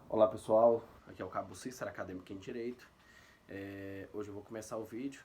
Olá pessoal, aqui é o Cabo Cícero, acadêmico em Direito. Hoje eu vou começar o vídeo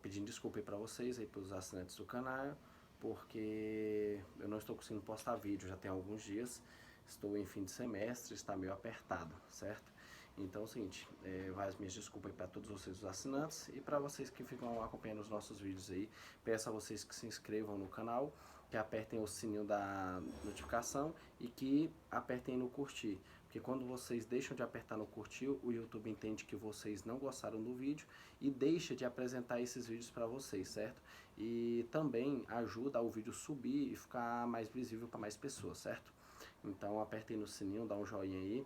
pedindo desculpa aí para vocês, aí para os assinantes do canal, porque eu não estou conseguindo postar vídeo já tem alguns dias. Estou em fim de semestre, está meio apertado, certo? Então é o seguinte, vai as minhas desculpas aí para todos vocês os assinantes e para vocês que ficam acompanhando os nossos vídeos aí. Peço a vocês que se inscrevam no canal, que apertem o sininho da notificação e que apertem no curtir. Porque quando vocês deixam de apertar no curtir, o YouTube entende que vocês não gostaram do vídeo e deixa de apresentar esses vídeos para vocês, certo? E também ajuda o vídeo subir e ficar mais visível para mais pessoas, certo? Então apertem no sininho, dá um joinha aí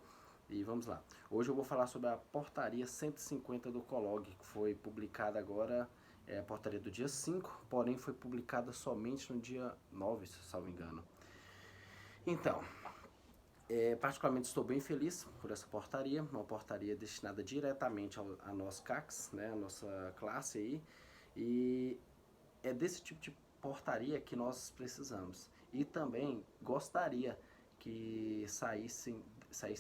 e vamos lá. Hoje eu vou falar sobre a portaria 150 do COLOG, que foi publicada agora, a portaria do dia 5, porém foi publicada somente no dia 9, se salvo engano. Então, particularmente estou bem feliz por essa portaria, uma portaria destinada diretamente a nós CACs, né, a nossa classe aí, e é desse tipo de portaria que nós precisamos. E também gostaria que saísse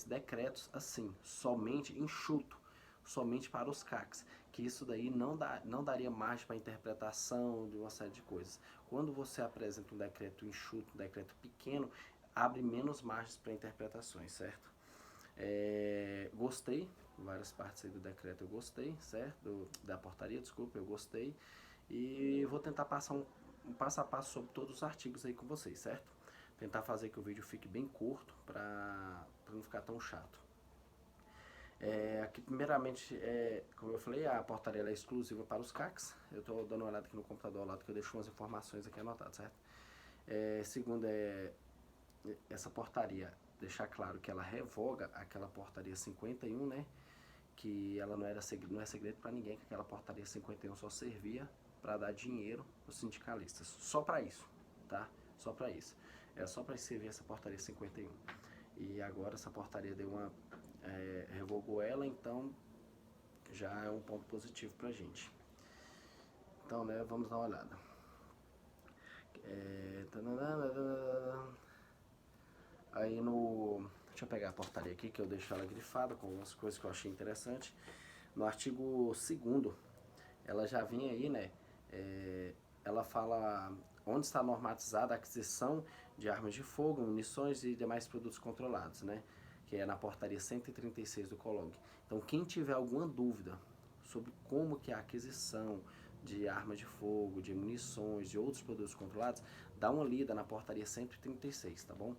decretos assim, somente enxuto, somente para os CACs, que isso daí não daria margem para interpretação de uma série de coisas. Quando você apresenta um decreto enxuto, um decreto pequeno, abre menos margens para interpretações, certo? Gostei, várias partes aí do decreto eu gostei, certo? Da portaria, desculpa, eu gostei. E vou tentar passar um passo a passo sobre todos os artigos aí com vocês, certo? Tentar fazer que o vídeo fique bem curto para não ficar tão chato. Aqui, primeiramente, como eu falei, a portaria é exclusiva para os CACs. Eu estou dando uma olhada aqui no computador ao lado que eu deixo umas informações aqui anotadas, certo? Segundo, essa portaria, deixar claro que ela revoga aquela portaria 51, né? Que ela não é segredo para ninguém que aquela portaria 51 só servia para dar dinheiro aos sindicalistas. Só para isso, tá? Só para isso. É só para servir essa portaria 51. E agora essa portaria revogou ela, então já é um ponto positivo pra gente. Então, né, vamos dar uma olhada. Aí no. Deixa eu pegar a portaria aqui, que eu deixo ela grifada com algumas coisas que eu achei interessante. No artigo 2º, ela já vem aí, né? Ela fala onde está normatizada a aquisição de armas de fogo, munições e demais produtos controlados, né? Que é na portaria 136 do COLOG. Então, quem tiver alguma dúvida sobre como que é a aquisição de armas de fogo, de munições, de outros produtos controlados, dá uma lida na portaria 136, tá bom?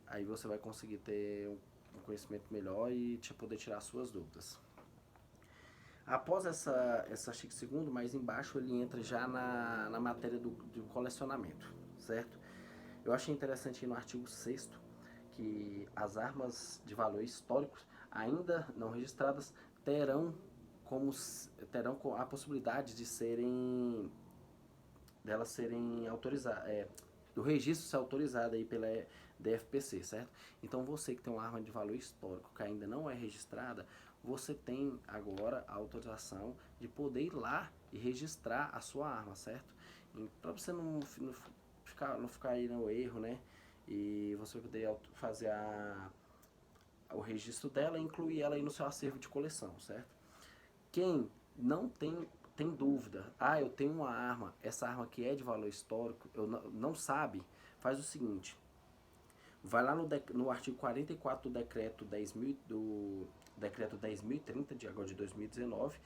Aí você vai conseguir ter um conhecimento melhor e poder tirar suas dúvidas. Após esse artigo 2º, mais embaixo ele entra já na matéria do colecionamento, certo? Eu achei interessante no artigo 6º que as armas de valor histórico ainda não registradas terão a possibilidade delas serem autorizadas, do registro ser autorizado aí pela DFPC, certo? Então você que tem uma arma de valor histórico que ainda não é registrada, você tem agora a autorização de poder ir lá e registrar a sua arma, certo? Para você não ficar aí no erro, né? E você poder fazer o registro dela e incluir ela aí no seu acervo de coleção, certo? Quem não tem dúvida, eu tenho uma arma, essa arma que é de valor histórico, eu não sabe, faz o seguinte, vai lá no artigo 44 do decreto 10.030 de agora de 2019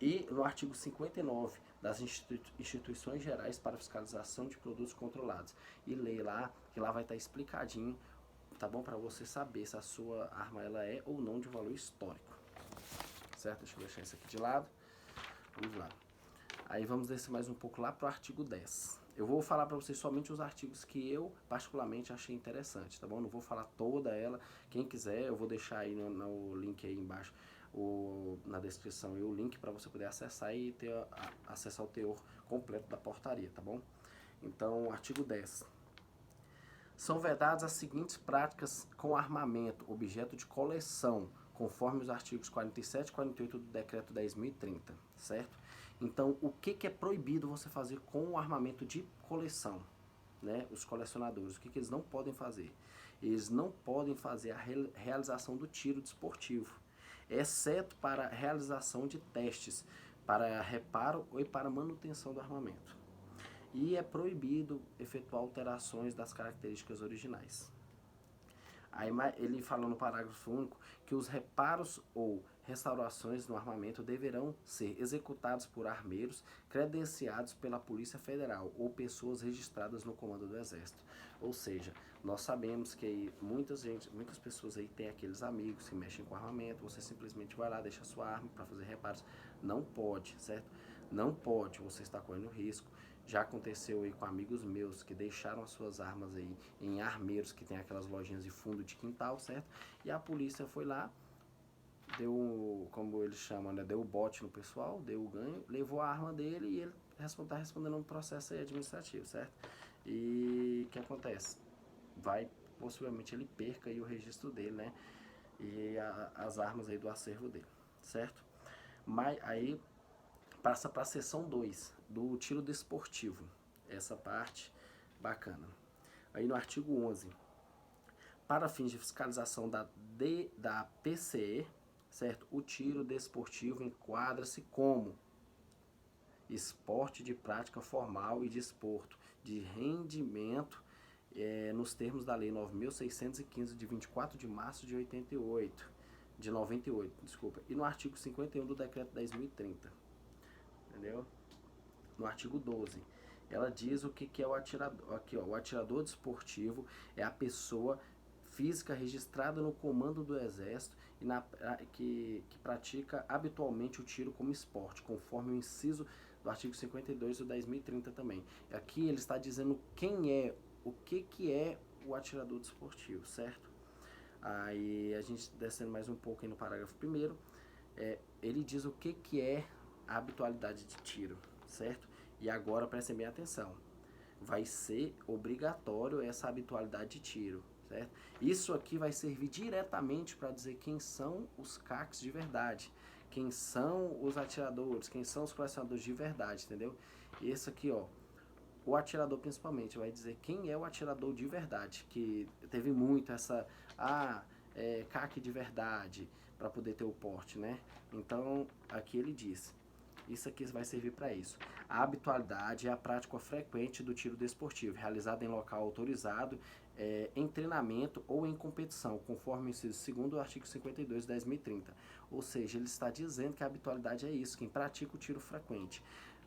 e no artigo 59 das instituições gerais para fiscalização de produtos controlados e lê lá, que lá vai estar explicadinho, tá bom, para você saber se a sua arma ela é ou não de valor histórico, certo? Deixa eu deixar isso aqui de lado. Vamos lá. Aí vamos descer mais um pouco lá para o artigo 10. Eu vou falar para vocês somente os artigos que eu particularmente achei interessante, tá bom? Não vou falar toda ela. Quem quiser, eu vou deixar aí no link aí embaixo, na descrição, o link para você poder acessar e ter acesso ao teor completo da portaria, tá bom? Então, artigo 10. São vedadas as seguintes práticas com armamento, objeto de coleção, conforme os artigos 47 e 48 do decreto 10.030, certo? Então, o que é proibido você fazer com o armamento de coleção? né, os colecionadores, o que eles não podem fazer? Eles não podem fazer a realização do tiro desportivo, exceto para a realização de testes para reparo ou para manutenção do armamento. E é proibido efetuar alterações das características originais. Aí ele fala no parágrafo único que os reparos ou restaurações no armamento deverão ser executados por armeiros credenciados pela Polícia Federal ou pessoas registradas no comando do Exército. Ou seja, nós sabemos que muitas pessoas aí têm aqueles amigos que mexem com armamento, você simplesmente vai lá, deixa a sua arma para fazer reparos. Não pode, certo? Não pode, você está correndo risco. Já aconteceu aí com amigos meus que deixaram as suas armas aí em armeiros que tem aquelas lojinhas de fundo de quintal, certo? E a polícia foi lá, deu, como eles chamam, né? Deu o bote no pessoal, deu o ganho, levou a arma dele e ele está respondendo um processo aí administrativo, certo? E o que acontece? Possivelmente ele perca aí o registro dele, né? E as armas aí do acervo dele, certo? Mas aí passa para a seção 2 do tiro desportivo. Essa parte bacana. Aí no artigo 11, para fins de fiscalização da PCE, certo? O tiro desportivo enquadra-se como esporte de prática formal e desporto de rendimento nos termos da Lei 9.615 de 24 de março de 98, desculpa. E no artigo 51 do Decreto 10.030. Entendeu? No artigo 12, ela diz o que é o atirador. Aqui, ó, o atirador desportivo é a pessoa física registrada no comando do Exército e que pratica habitualmente o tiro como esporte, conforme o inciso do artigo 52 do 10.030 também. Aqui ele está dizendo o que é o atirador desportivo, certo? Aí a gente descendo mais um pouco aí no parágrafo 1º, ele diz o que é a habitualidade de tiro, certo? E agora prestem bem atenção, vai ser obrigatório essa habitualidade de tiro, certo? Isso aqui vai servir diretamente para dizer quem são os CACs de verdade, quem são os atiradores, quem são os colecionadores de verdade, entendeu? E esse aqui, ó, o atirador principalmente vai dizer quem é o atirador de verdade, que teve muito essa CAC de verdade para poder ter o porte, né? Então aqui ele diz, isso aqui vai servir para isso. A habitualidade é a prática frequente do tiro desportivo, realizado em local autorizado, em treinamento ou em competição, conforme o inciso 2º do artigo 52 de 10.030. Ou seja, ele está dizendo que a habitualidade é isso, quem pratica o tiro frequente.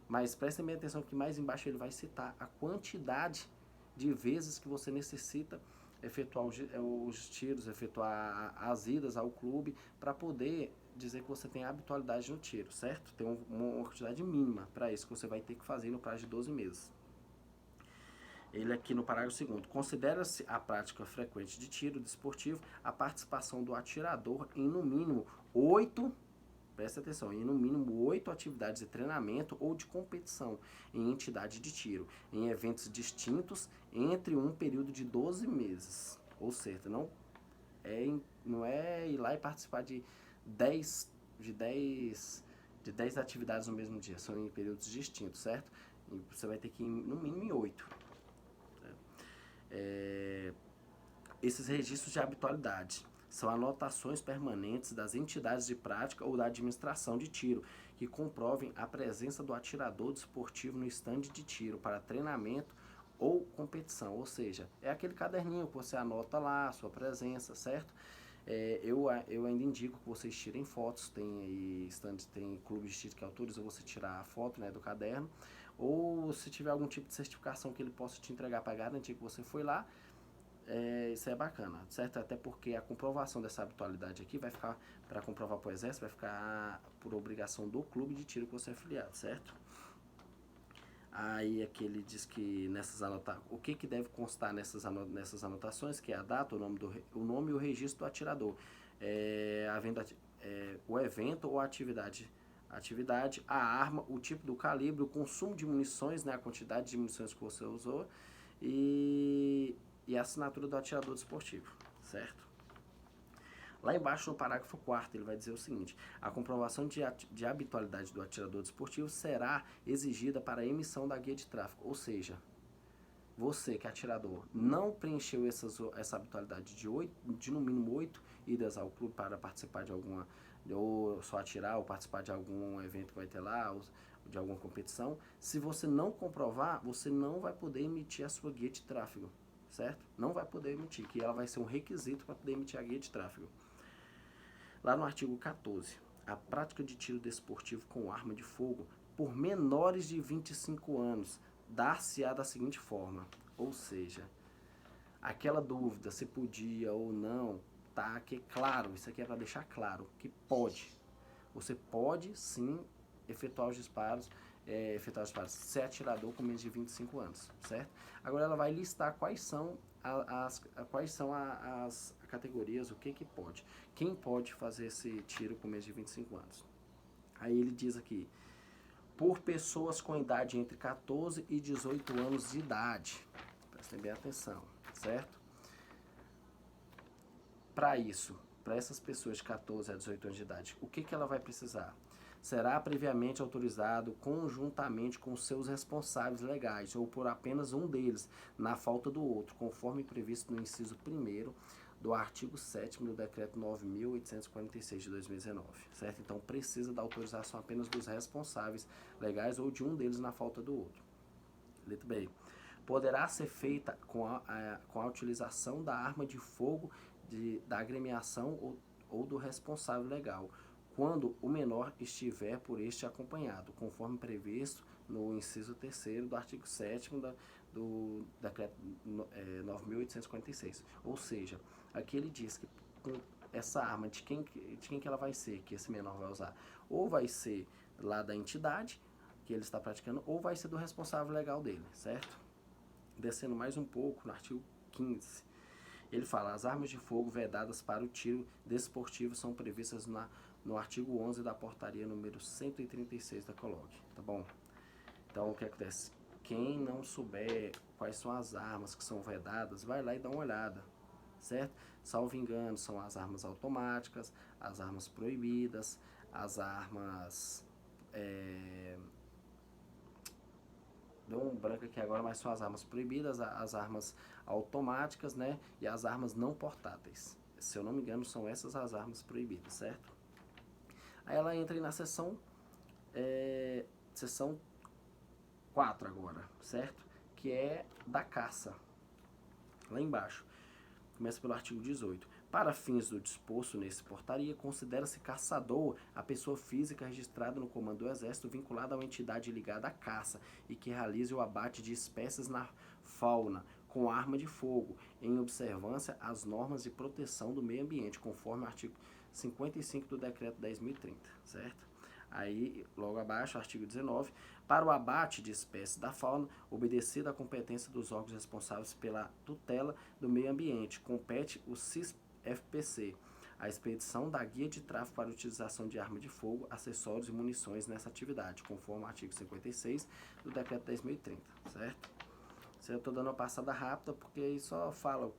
Mas prestem bem atenção que mais embaixo ele vai citar a quantidade de vezes que você necessita efetuar os tiros, efetuar as idas ao clube para poder dizer que você tem habitualidade no tiro, certo? Tem uma quantidade mínima para isso que você vai ter que fazer no prazo de 12 meses. Ele aqui no parágrafo 2º, considera-se a prática frequente de tiro desportivo a participação do atirador em no mínimo 8, presta atenção, em no mínimo 8 atividades de treinamento ou de competição em entidade de tiro, em eventos distintos entre um período de 12 meses. Ou seja, não é ir lá e participar de 10 atividades no mesmo dia, são em períodos distintos, certo? E você vai ter que ir no mínimo em 8. Esses registros de habitualidade são anotações permanentes das entidades de prática ou da administração de tiro que comprovem a presença do atirador desportivo no estande de tiro para treinamento ou competição, ou seja, é aquele caderninho que você anota lá a sua presença, certo? Eu ainda indico que vocês tirem fotos, tem clubes de tiro que autorizam você tirar a foto, né, do caderno, ou se tiver algum tipo de certificação que ele possa te entregar para garantir que você foi lá, isso é bacana, certo? Até porque a comprovação dessa habitualidade aqui vai ficar, para comprovar para o Exército, vai ficar por obrigação do clube de tiro que você é afiliado, certo? Aí aqui ele diz que o que deve constar nessas anotações, que é a data, o nome e o registro do atirador, o evento ou a atividade, a arma, o tipo do calibre, o consumo de munições, né, a quantidade de munições que você usou e a assinatura do atirador desportivo, certo? Lá embaixo no parágrafo 4º ele vai dizer o seguinte: a comprovação de habitualidade do atirador desportivo será exigida para a emissão da guia de tráfego, ou seja, você que é atirador não preencheu essa habitualidade de no mínimo 8 idas ao clube para participar de alguma, ou só atirar, ou participar de algum evento que vai ter lá, ou de alguma competição, se você não comprovar, você não vai poder emitir a sua guia de tráfego, certo? Não vai poder emitir, que ela vai ser um requisito para poder emitir a guia de tráfego. Lá no artigo 14, a prática de tiro desportivo com arma de fogo por menores de 25 anos dar-se-á da seguinte forma, ou seja, aquela dúvida se podia ou não, tá aqui claro, isso aqui é para deixar claro que pode. Você pode sim efetuar os disparos, ser atirador com menos de 25 anos, certo? Agora ela vai listar quais são as categorias, o que pode. Quem pode fazer esse tiro com menos de 25 anos? Aí ele diz aqui, por pessoas com idade entre 14 e 18 anos de idade. Prestem bem atenção, certo? Para isso, para essas pessoas de 14 a 18 anos de idade, o que ela vai precisar? Será previamente autorizado conjuntamente com seus responsáveis legais ou por apenas um deles, na falta do outro, conforme previsto no inciso 1º do artigo 7º do decreto 9.846 de 2019, certo? Então precisa da autorização apenas dos responsáveis legais ou de um deles na falta do outro. Letra B. Poderá ser feita com a utilização da arma de fogo da agremiação ou do responsável legal, quando o menor estiver por este acompanhado, conforme previsto no inciso 3º do artigo 7º do decreto 9.846. Ou seja, aqui ele diz que com essa arma, de quem que ela vai ser, que esse menor vai usar? Ou vai ser lá da entidade que ele está praticando, ou vai ser do responsável legal dele, certo? Descendo mais um pouco, no artigo 15, ele fala, as armas de fogo vedadas para o tiro desportivo são previstas no artigo 11 da portaria número 136 da COLOG, tá bom? Então, o que acontece? Quem não souber quais são as armas que são vedadas, vai lá e dá uma olhada, certo? Salvo engano, são as armas automáticas, as armas proibidas, as armas... Deu um branco aqui agora, mas são as armas proibidas, as armas automáticas, né? E as armas não portáteis. Se eu não me engano, são essas as armas proibidas, certo? Aí ela entra aí na seção 4 agora, certo? Que é da caça. Lá embaixo. Começa pelo artigo 18. Para fins do disposto nesse portaria, considera-se caçador a pessoa física registrada no comando do Exército vinculada a uma entidade ligada à caça e que realize o abate de espécies na fauna com arma de fogo, em observância às normas de proteção do meio ambiente, conforme o artigo 55 do decreto 10.030, certo? Aí, logo abaixo, artigo 19, para o abate de espécies da fauna, obedecida a competência dos órgãos responsáveis pela tutela do meio ambiente, compete o CISFPC, a expedição da guia de tráfego para a utilização de arma de fogo, acessórios e munições nessa atividade, conforme o artigo 56 do decreto 10.030, certo? Eu estou dando uma passada rápida porque aí só fala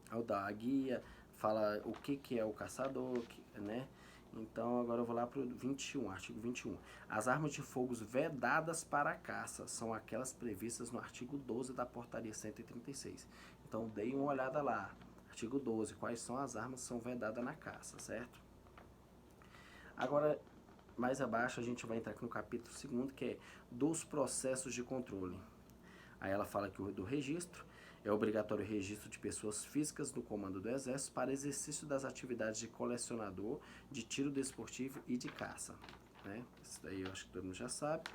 ao dar a guia, fala o que é o caçador, né? Então agora eu vou lá para o 21, artigo 21. As armas de fogo vedadas para a caça são aquelas previstas no artigo 12 da portaria 136. Então dei uma olhada lá, artigo 12, quais são as armas que são vedadas na caça, certo? Agora, mais abaixo a gente vai entrar aqui no capítulo 2º, que é dos processos de controle. Aí ela fala que do registro, é obrigatório o registro de pessoas físicas no comando do Exército para exercício das atividades de colecionador, de tiro desportivo e de caça, né? Isso daí eu acho que todo mundo já sabe.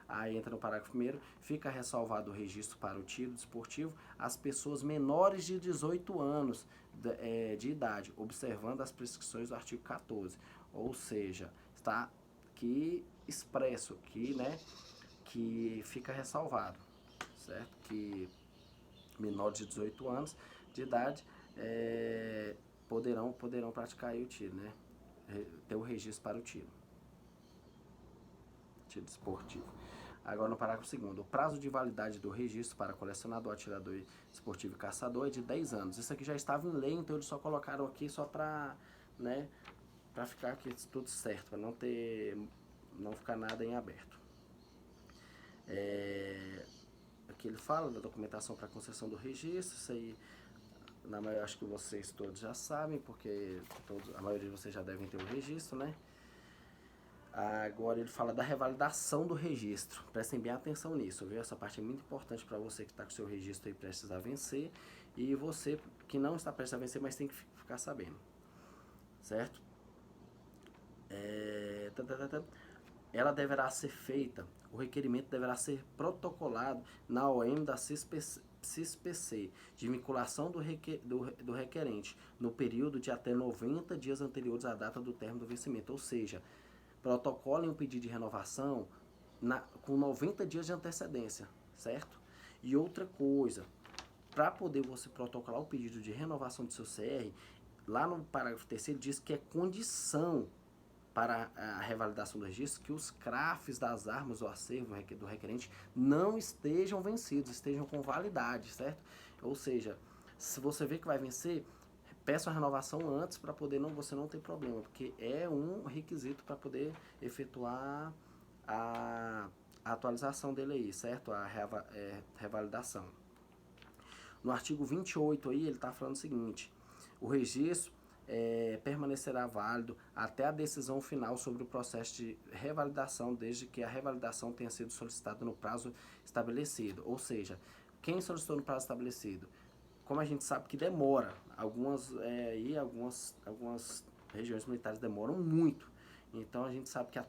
Aí entra no parágrafo 1º, fica ressalvado o registro para o tiro desportivo às pessoas menores de 18 anos de idade, observando as prescrições do artigo 14. Ou seja, está aqui expresso, aqui, né, que fica ressalvado, certo? Que menores de 18 anos de idade poderão praticar aí o tiro, né? Ter o registro para o tiro desportivo. Agora no parágrafo 2º, o prazo de validade do registro para colecionador, atirador esportivo e caçador é de 10 anos. Isso aqui já estava em lei, então eles só colocaram aqui só para, né, para ficar aqui tudo certo, para não ficar nada em aberto. aqui ele fala da documentação para concessão do registro. Isso aí, acho que vocês todos já sabem, porque a maioria de vocês já devem ter o registro, né? Agora ele fala da revalidação do registro. Prestem bem atenção nisso, viu? Essa parte é muito importante para você que está com o seu registro aí prestes a vencer, e você que não está prestes a vencer, mas tem que ficar sabendo, certo? Ela deverá ser feita, o requerimento deverá ser protocolado na OM da CISPC, de vinculação do requerente, no período de até 90 dias anteriores à data do término do vencimento, ou seja, protocolem um pedido de renovação com 90 dias de antecedência, certo? E outra coisa, para poder você protocolar o pedido de renovação do seu CR, lá no parágrafo 3º diz que é condição para a revalidação do registro que os CRAFs das armas do acervo do requerente não estejam vencidos, estejam com validade, certo? Ou seja, se você vê que vai vencer, peça a renovação antes para poder você não ter problema, porque é um requisito para poder efetuar a atualização dele aí, certo? A revalidação. No artigo 28 aí, ele está falando o seguinte: o registro permanecerá válido até a decisão final sobre o processo de revalidação, desde que a revalidação tenha sido solicitada no prazo estabelecido. Ou seja, quem solicitou no prazo estabelecido, como a gente sabe que demora, algumas regiões militares demoram muito, então a gente sabe que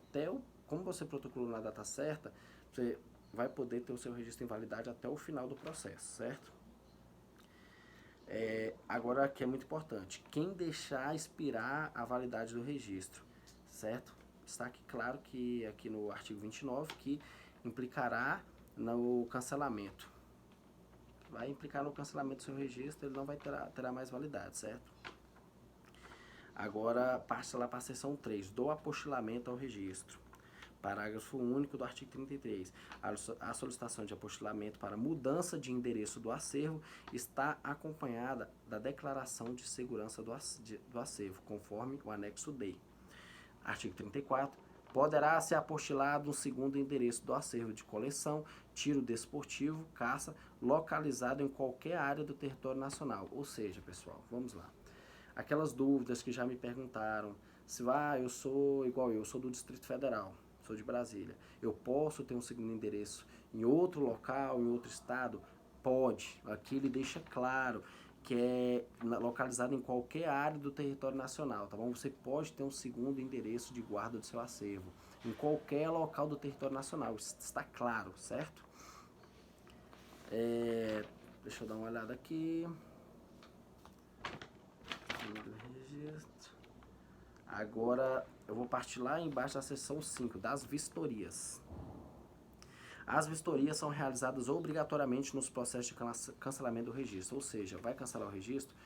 como você protocolou na data certa, você vai poder ter o seu registro em validade até o final do processo, certo? Agora aqui é muito importante, quem deixar expirar a validade do registro, certo? Está aqui claro que aqui no artigo 29 que implicará no cancelamento. Vai implicar no cancelamento do seu registro, ele não terá mais validade, certo? Agora passa lá para a seção 3, do apostilamento ao registro. Parágrafo único do artigo 33. A solicitação de apostilamento para mudança de endereço do acervo está acompanhada da declaração de segurança do acervo, conforme o anexo D. Artigo 34. Poderá ser apostilado um segundo endereço do acervo de coleção, tiro desportivo, caça, localizado em qualquer área do território nacional. Ou seja, pessoal, vamos lá. Aquelas dúvidas que já me perguntaram, se eu sou do Distrito Federal, sou de Brasília, eu posso ter um segundo endereço em outro local, em outro estado? Pode. Aqui ele deixa claro que é localizado em qualquer área do território nacional, tá bom? Você pode ter um segundo endereço de guarda do seu acervo em qualquer local do território nacional, isso está claro, certo? Deixa eu dar uma olhada aqui. Agora eu vou partir lá embaixo da seção 5, das vistorias. As vistorias são realizadas obrigatoriamente nos processos de cancelamento do registro, ou seja, vai cancelar o registro,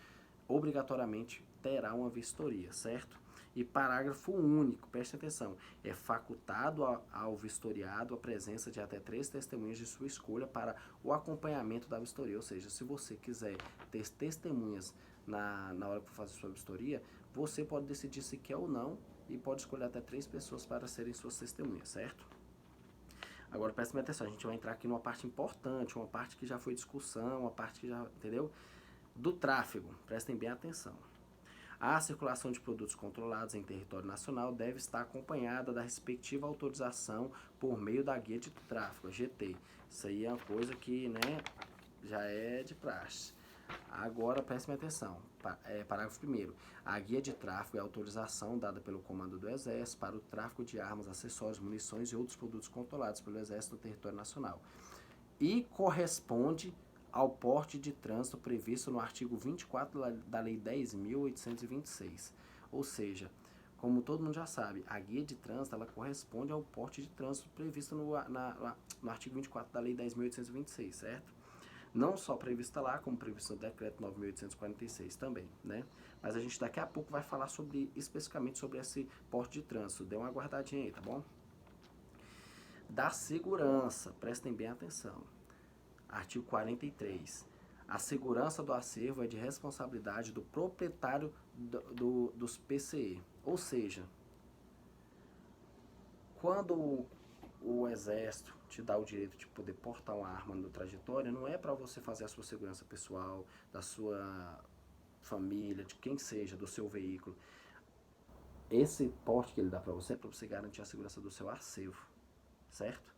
obrigatoriamente terá uma vistoria, certo? E parágrafo único, preste atenção, é facultado ao vistoriado a presença de até 3 testemunhas de sua escolha para o acompanhamento da vistoria, ou seja, se você quiser ter testemunhas na hora que for fazer sua vistoria, você pode decidir se quer ou não e pode escolher até 3 pessoas para serem suas testemunhas, certo? Agora prestem atenção, a gente vai entrar aqui numa parte importante, uma parte que já foi discussão, uma parte que já, entendeu? Do tráfego, prestem bem atenção. A circulação de produtos controlados em território nacional deve estar acompanhada da respectiva autorização por meio da guia de tráfego, a GT. Isso aí é uma coisa que, né, já é de praxe. Agora prestem atenção, parágrafo 1º. A guia de tráfego é a autorização dada pelo Comando do Exército para o tráfego de armas, acessórios, munições e outros produtos controlados pelo Exército no território nacional e corresponde ao porte de trânsito previsto no artigo 24 da Lei 10.826. Ou seja, como todo mundo já sabe, a guia de trânsito ela corresponde ao porte de trânsito previsto no artigo 24 da Lei 10.826, certo? Não só prevista lá, como previsto no decreto 9.846 também, né? Mas a gente daqui a pouco vai falar especificamente sobre esse porte de trânsito. Dê uma guardadinha aí, tá bom? Da segurança, prestem bem atenção. Artigo 43. A segurança do acervo é de responsabilidade do proprietário dos PCE. Ou seja, quando o Exército te dá o direito de poder portar uma arma no trajetório, não é para você fazer a sua segurança pessoal, da sua família, de quem seja, do seu veículo. Esse porte que ele dá para você é para você garantir a segurança do seu acervo, certo?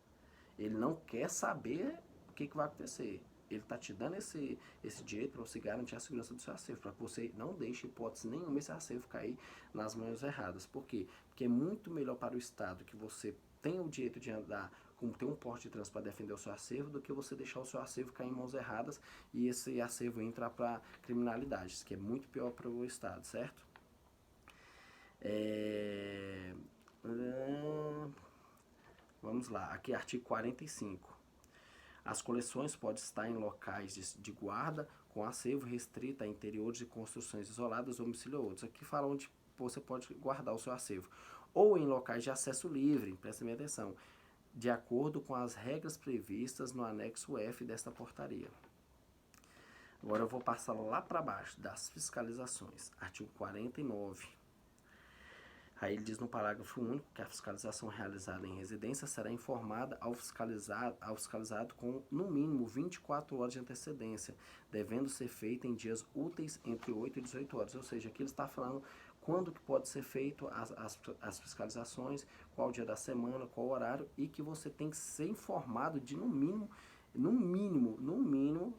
Ele não quer saber o que vai acontecer. Ele está te dando esse direito para você garantir a segurança do seu acervo, para que você não deixe hipótese nenhuma esse acervo cair nas mãos erradas. Por quê? Porque é muito melhor para o Estado que você tenha o direito de andar como ter um porte de trânsito para defender o seu acervo, do que você deixar o seu acervo cair em mãos erradas e esse acervo entrar para criminalidades, que é muito pior para o Estado, certo? Vamos lá, aqui artigo 45. As coleções podem estar em locais de guarda com acervo restrito a interiores de construções isoladas, domicílio ou outros. Aqui fala onde você pode guardar o seu acervo. Ou em locais de acesso livre, prestem atenção, de acordo com as regras previstas no anexo F desta portaria. Agora eu vou passar lá para baixo das fiscalizações. Artigo 49. Aí ele diz no parágrafo único que a fiscalização realizada em residência será informada ao fiscalizado com, no mínimo, 24 horas de antecedência, devendo ser feita em dias úteis entre 8 e 18 horas. Ou seja, aqui ele está falando quando que pode ser feito as fiscalizações, qual dia da semana, qual horário, e que você tem que ser informado de no mínimo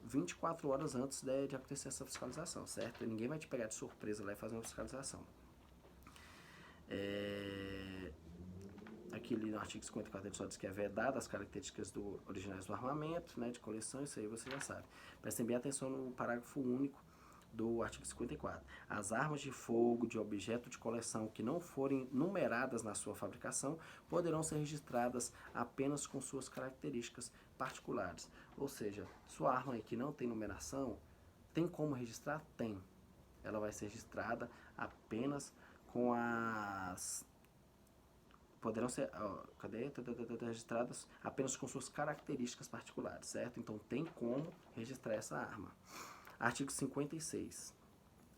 24 horas antes de acontecer essa fiscalização, certo? E ninguém vai te pegar de surpresa lá e fazer uma fiscalização. Aqui no artigo 54 ele só diz que é vedado as características originais do armamento, né, de coleção, isso aí você já sabe. Prestem bem atenção no parágrafo único do artigo 54. As armas de fogo de objeto de coleção que não forem numeradas na sua fabricação poderão ser registradas apenas com suas características particulares. Ou seja, sua arma aí que não tem numeração, tem como registrar? Tem. Ela vai ser registrada apenas com as... poderão ser registradas apenas com suas características particulares, certo? Então tem como registrar essa arma. Artigo 56.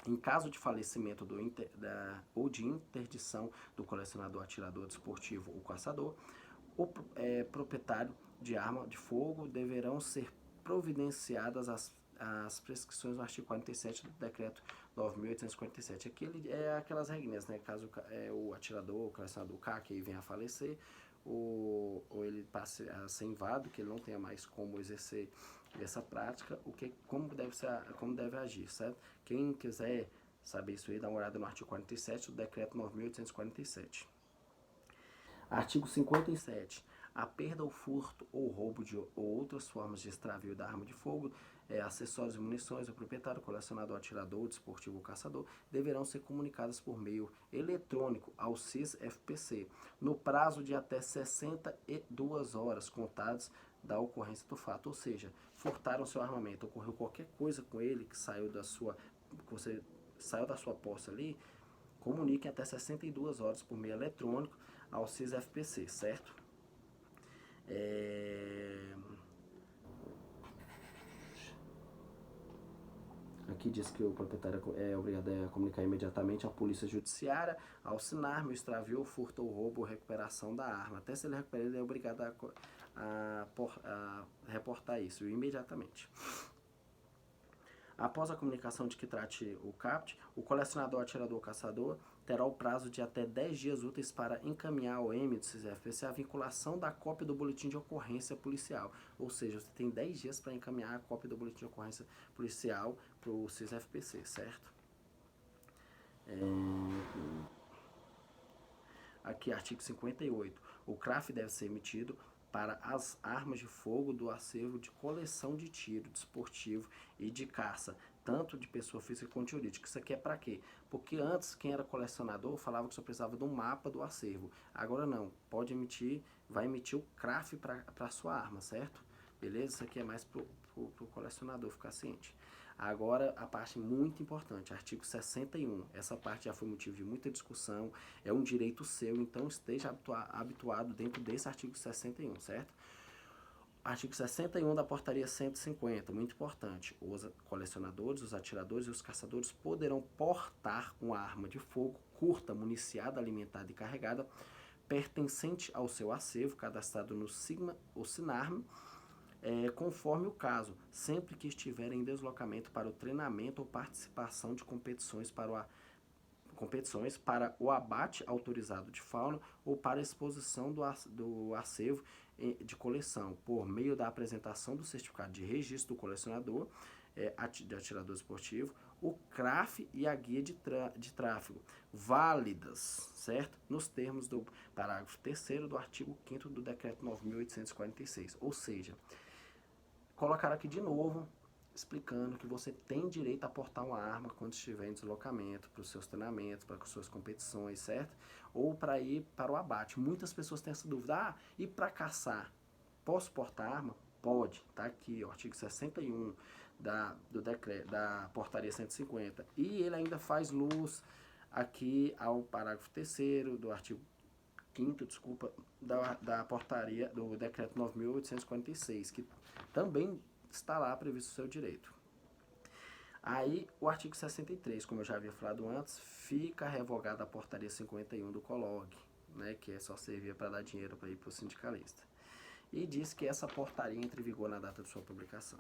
Em caso de falecimento ou de interdição do colecionador, atirador, desportivo ou caçador, o proprietário de arma de fogo deverão ser providenciadas as prescrições do artigo 47 do decreto 9.847. Aqui é aquelas regrinhas, né? Caso o atirador, o colecionador que venha a falecer, ou ele passe a ser inválido, que ele não tenha mais como exercer essa prática, como deve agir, certo? Quem quiser saber isso aí, dá uma olhada no artigo 47 do decreto 9.847. Artigo 57. A perda, ou furto ou roubo ou outras formas de extravio da arma de fogo, acessórios e munições, o proprietário, colecionador, atirador, desportivo ou caçador deverão ser comunicadas por meio eletrônico ao CIS-FPC no prazo de até 62 horas contadas da ocorrência do fato. Ou seja, furtaram seu armamento, ocorreu qualquer coisa com ele que você saiu da sua posse ali, comunique até 62 horas por meio eletrônico ao CIS-FPC, certo? Aqui diz que o proprietário é obrigado a comunicar imediatamente à polícia judiciária ao sinal, extravio, furto ou roubo ou recuperação da arma. Até se ele recuperar, ele é obrigado a reportar isso imediatamente. Após a comunicação de que trate o CAPT, o colecionador, atirador ou caçador terá o prazo de até 10 dias úteis para encaminhar ao M do CIS-FPC a vinculação da cópia do boletim de ocorrência policial. Ou seja, você tem 10 dias para encaminhar a cópia do boletim de ocorrência policial para o CIS-FPC, certo? Aqui, artigo 58. O CRAF deve ser emitido para as armas de fogo do acervo de coleção de tiro, desportivo e de caça, tanto de pessoa física quanto jurídica. Isso aqui é para quê? Porque antes, quem era colecionador falava que só precisava de um mapa do acervo. Agora não, vai emitir o CRAF para a sua arma, certo? Beleza? Isso aqui é mais para o colecionador ficar ciente. Agora, a parte muito importante, artigo 61. Essa parte já foi motivo de muita discussão, é um direito seu, então esteja habituado dentro desse artigo 61, certo? Artigo 61 da portaria 150, muito importante. Os colecionadores, os atiradores e os caçadores poderão portar uma arma de fogo curta, municiada, alimentada e carregada pertencente ao seu acervo, cadastrado no Sigma ou Sinarme, conforme o caso, sempre que estiver em deslocamento para o treinamento ou participação de competições para o abate autorizado de fauna ou para a exposição do acervo de coleção, por meio da apresentação do certificado de registro do colecionador, de atirador esportivo, o CRAF e a guia de tráfego, válidas, certo? Nos termos do parágrafo 3º do artigo 5º do decreto 9.846, ou seja, colocar aqui de novo, explicando que você tem direito a portar uma arma quando estiver em deslocamento, para os seus treinamentos, para as suas competições, certo? Ou para ir para o abate. Muitas pessoas têm essa dúvida, e para caçar, posso portar arma? Pode, tá aqui, o artigo 61 do decreto, da portaria 150, e ele ainda faz luz aqui ao parágrafo 3º do artigo 5º, desculpa, da portaria do decreto 9.846, que também está lá previsto o seu direito. Aí, o artigo 63, como eu já havia falado antes, fica revogada a portaria 51 do COLOG, né, que é só servir para dar dinheiro para ir para o sindicalista. E diz que essa portaria entra em vigor na data de sua publicação.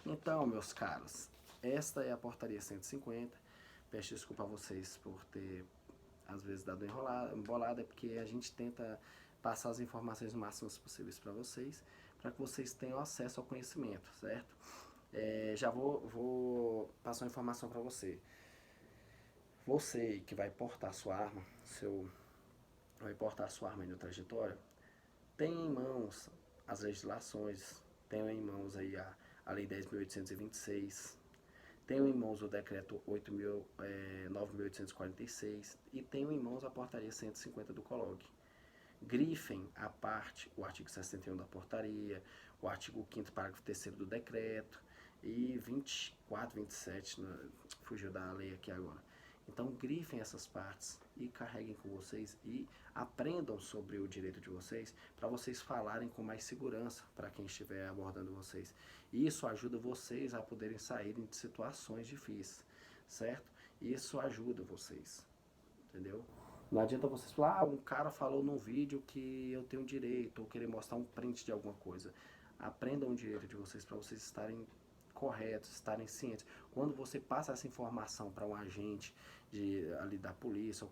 Então, meus caros, esta é a portaria 150. Peço desculpa a vocês por ter, às vezes, dado embolada, porque a gente tenta passar as informações o máximo possíveis para que vocês tenham acesso ao conhecimento, certo? Já vou passar uma informação para você. Você que vai portar sua arma, vai portar sua arma aí no trajetório, tem em mãos as legislações, tem em mãos aí a Lei 10.826, tenho em mãos o decreto 9.846 e tenho em mãos a portaria 150 do COLOG. Grifem à parte o artigo 61 da portaria, o artigo 5º, parágrafo 3º do decreto e 24, 27, fugiu da lei aqui agora. Então grifem essas partes e carreguem com vocês e aprendam sobre o direito de vocês para vocês falarem com mais segurança para quem estiver abordando vocês. Isso ajuda vocês a poderem sair de situações difíceis, certo? Isso ajuda vocês, entendeu? Não adianta vocês falar, um cara falou num vídeo que eu tenho direito, ou querer mostrar um print de alguma coisa. Aprendam o direito de vocês para vocês estarem corretos, estarem cientes. Quando você passa essa informação para um agente ali da polícia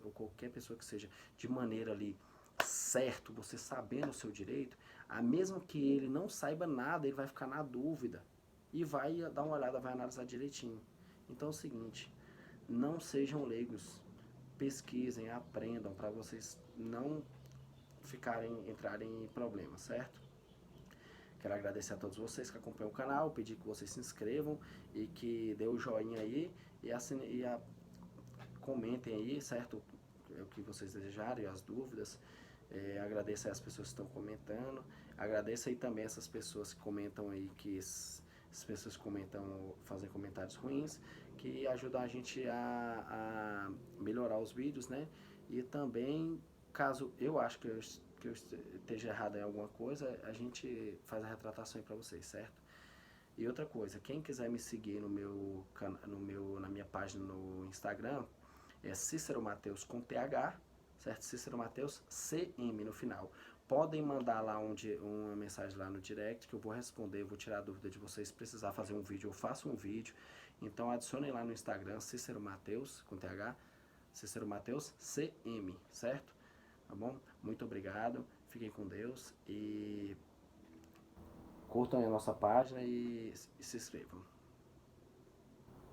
ou qualquer pessoa que seja, de maneira ali certo, você sabendo o seu direito, mesmo que ele não saiba nada, ele vai ficar na dúvida e vai dar uma olhada, vai analisar direitinho. Então é o seguinte, não sejam leigos, pesquisem, aprendam para vocês não entrarem em problemas, certo? Quero agradecer a todos vocês que acompanham o canal, pedir que vocês se inscrevam e que dê o joinha aí comentem aí, certo? O que vocês desejarem, as dúvidas. Agradeço as pessoas que estão comentando. Agradeço aí também essas pessoas que comentam aí, as pessoas comentam, fazem comentários ruins, que ajudam a gente a melhorar os vídeos, né? E também, caso eu acho que eu esteja errado em alguma coisa, a gente faz a retratação aí pra vocês, certo? E outra coisa, quem quiser me seguir na minha página no Instagram, é Cícero Mateus com TH, certo? Cícero Mateus CM no final. Podem mandar lá uma mensagem lá no direct que eu vou responder, vou tirar a dúvida de vocês. Se precisar fazer um vídeo, eu faço um vídeo. Então adicionem lá no Instagram, Cícero Mateus com TH, Cícero Mateus CM, certo? Tá bom? Muito obrigado, fiquem com Deus e curtam a nossa página e se inscrevam.